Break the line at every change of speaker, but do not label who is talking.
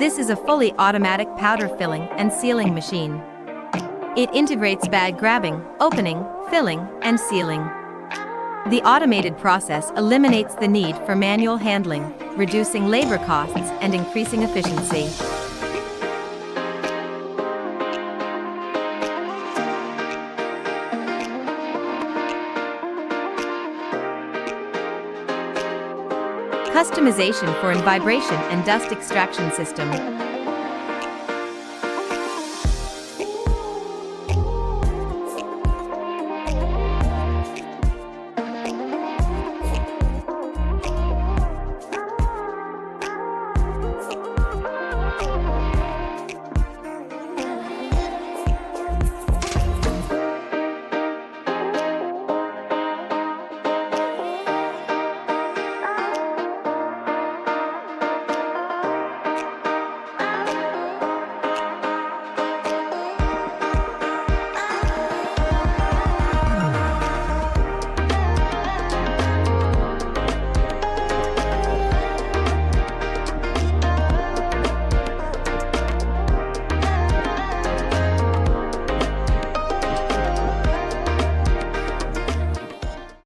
This is a fully automatic powder filling and sealing machine. It integrates bag grabbing, opening, filling, and sealing. The automated process eliminates the need for manual handling, reducing labor costs and increasing efficiency. Customization for vibration and dust extraction system.